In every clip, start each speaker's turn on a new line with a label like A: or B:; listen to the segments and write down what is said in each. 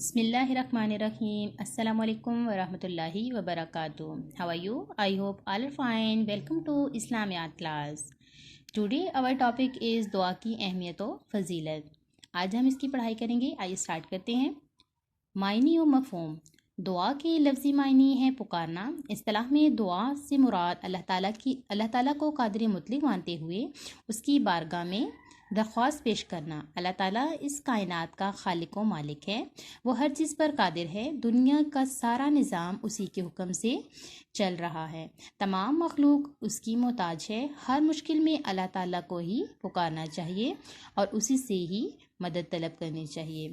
A: بسم اللہ الرحمن الرحیم. السلام علیکم ورحمۃ اللہ وبرکاتہ. How are you? I hope all are fine. Welcome to اسلامیات class. Today our topic is دعا کی اہمیت و فضیلت. آج ہم اس کی پڑھائی کریں گے. آئیے اسٹارٹ کرتے ہیں. معنی و مفہوم. دعا کے لفظی معنی ہے پکارنا. اصطلاح میں دعا سے مراد اللہ تعالیٰ کو قادر مطلق مانتے ہوئے اس کی بارگاہ میں درخواست پیش کرنا. اللہ تعالیٰ اس کائنات کا خالق و مالک ہے. وہ ہر چیز پر قادر ہے. دنیا کا سارا نظام اسی کے حکم سے چل رہا ہے. تمام مخلوق اس کی محتاج ہے. ہر مشکل میں اللہ تعالیٰ کو ہی پکارنا چاہیے اور اسی سے ہی مدد طلب کرنی چاہیے.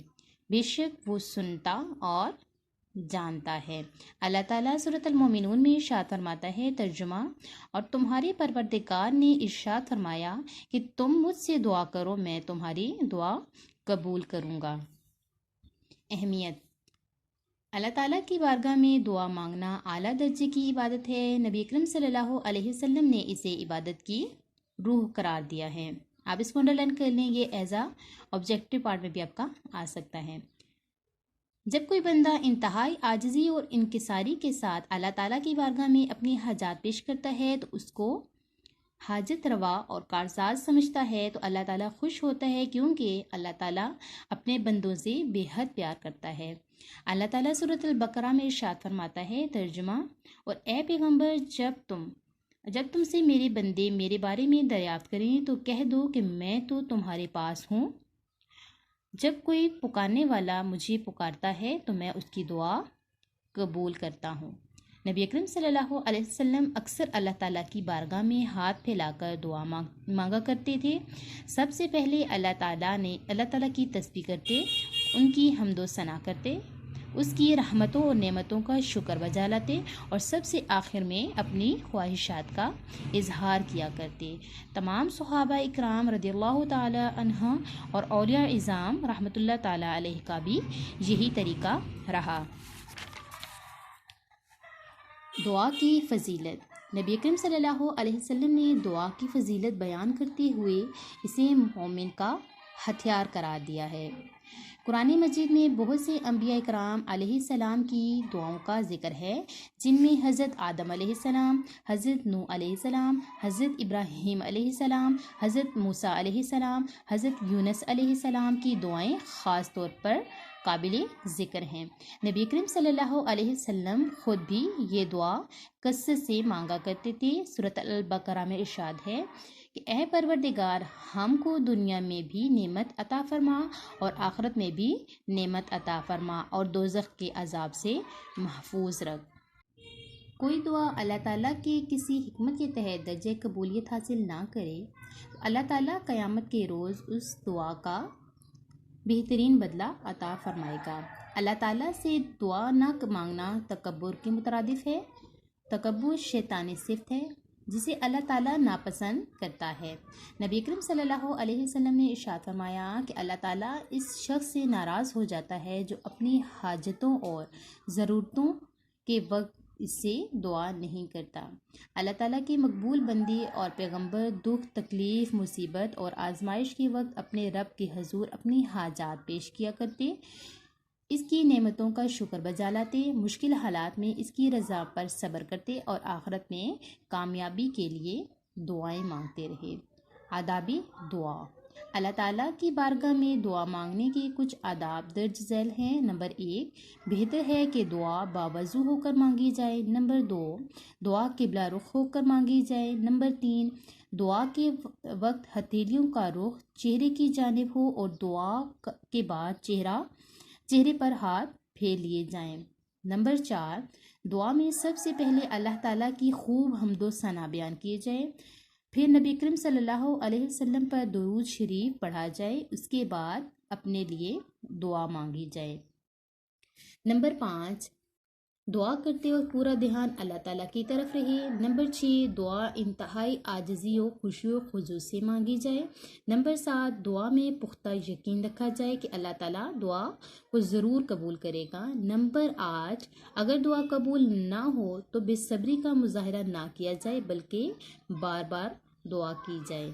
A: بے شک وہ سنتا اور جانتا ہے. اللہ تعالیٰ سورۃ المومنون میں ارشاد فرماتا ہے. ترجمہ: اور تمہارے پروردگار نے ارشاد فرمایا کہ تم مجھ سے دعا کرو، میں تمہاری دعا قبول کروں گا. اہمیت: اللہ تعالیٰ کی بارگاہ میں دعا مانگنا اعلیٰ درجے کی عبادت ہے. نبی اکرم صلی اللہ علیہ وسلم نے اسے عبادت کی روح قرار دیا ہے. آپ اس کو انڈرلائن کر لیں. یہ ایز اے آبجیکٹو پارٹ میں بھی آپ کا آ سکتا ہے. جب کوئی بندہ انتہائی عاجزی اور انکساری کے ساتھ اللہ تعالیٰ کی بارگاہ میں اپنی حاجات پیش کرتا ہے تو اس کو حاجت روا اور کارساز سمجھتا ہے تو اللہ تعالیٰ خوش ہوتا ہے، کیونکہ اللہ تعالیٰ اپنے بندوں سے بے حد پیار کرتا ہے. اللہ تعالیٰ سورۃ البقرہ میں ارشاد فرماتا ہے. ترجمہ: اور اے پیغمبر، جب تم سے میرے بندے میرے بارے میں دریافت کریں تو کہہ دو کہ میں تو تمہارے پاس ہوں. جب کوئی پکارنے والا مجھے پکارتا ہے تو میں اس کی دعا قبول کرتا ہوں. نبی اکرم صلی اللہ علیہ وسلم اکثر اللہ تعالیٰ کی بارگاہ میں ہاتھ پھیلا کر دعا مانگا کرتے تھے. سب سے پہلے اللہ تعالیٰ کی تسبیح کرتے، ان کی حمد و ثنا کرتے، اس کی رحمتوں اور نعمتوں کا شکر بجا لاتے اور سب سے آخر میں اپنی خواہشات کا اظہار کیا کرتے. تمام صحابہ اکرام رضی اللہ تعالی عنہ اور اولیاء اعظام رحمۃ اللہ تعالی علیہ کا بھی یہی طریقہ رہا. دعا کی فضیلت. نبی اکرم صلی اللہ علیہ وسلم نے دعا کی فضیلت بیان کرتے ہوئے اسے مومن کا ہتھیار قرار دیا ہے. قرآن مجید میں بہت سے انبیاء اکرام علیہ السلام کی دعاؤں کا ذکر ہے، جن میں حضرت آدم علیہ السلام، حضرت نوح علیہ السلام، حضرت ابراہیم علیہ السلام، حضرت موسیٰ علیہ السلام، حضرت یونس علیہ السلام کی دعائیں خاص طور پر قابل ذکر ہیں. نبی کریم صلی اللہ علیہ وسلم خود بھی یہ دعا کثرت سے مانگا کرتے تھے. سورۃ البقرہ میں ارشاد ہے کہ اے پروردگار، ہم کو دنیا میں بھی نعمت عطا فرما اور آخرت میں بھی نعمت عطا فرما اور دوزخ کے عذاب سے محفوظ رکھ. کوئی دعا اللہ تعالیٰ کے کسی حکمت کے تحت درجہ قبولیت حاصل نہ کرے تو اللہ تعالیٰ قیامت کے روز اس دعا کا بہترین بدلہ عطا فرمائے گا. اللہ تعالیٰ سے دعا نہ مانگنا تکبر کے مترادف ہے. تکبر شیطانی صفت ہے جسے اللہ تعالیٰ ناپسند کرتا ہے. نبی اکرم صلی اللہ علیہ وسلم نے ارشاد فرمایا کہ اللہ تعالیٰ اس شخص سے ناراض ہو جاتا ہے جو اپنی حاجتوں اور ضرورتوں کے وقت اس سے دعا نہیں کرتا. اللہ تعالیٰ کے مقبول بندے اور پیغمبر دکھ، تکلیف، مصیبت اور آزمائش کے وقت اپنے رب کے حضور اپنی حاجات پیش کیا کرتے، اس کی نعمتوں کا شکر بجا لاتے، مشکل حالات میں اس کی رضا پر صبر کرتے اور آخرت میں کامیابی کے لیے دعائیں مانگتے رہے. آداب دعا. اللہ تعالیٰ کی بارگاہ میں دعا مانگنے کے کچھ آداب درج ذیل ہیں. نمبر 1، بہتر ہے کہ دعا باوضو ہو کر مانگی جائے. نمبر 2، دعا قبلہ رخ ہو کر مانگی جائے. نمبر 3، دعا کے وقت ہتھیلیوں کا رخ چہرے کی جانب ہو اور دعا کے بعد چہرے پر ہاتھ پھیر لیے جائیں. نمبر 4، دعا میں سب سے پہلے اللہ تعالیٰ کی خوب حمد و ثنا بیان کیے جائے، پھر نبی کریم صلی اللہ علیہ وسلم پر درود شریف پڑھا جائے، اس کے بعد اپنے لیے دعا مانگی جائے. نمبر 5، دعا کرتے وقت پورا دھیان اللہ تعالیٰ کی طرف رہے. نمبر 6، دعا انتہائی عاجزی و خشوع و خضوع سے مانگی جائے. نمبر 7، دعا میں پختہ یقین رکھا جائے کہ اللہ تعالیٰ دعا کو ضرور قبول کرے گا. نمبر 8، اگر دعا قبول نہ ہو تو بے صبری کا مظاہرہ نہ کیا جائے بلکہ بار بار دعا کی جائے.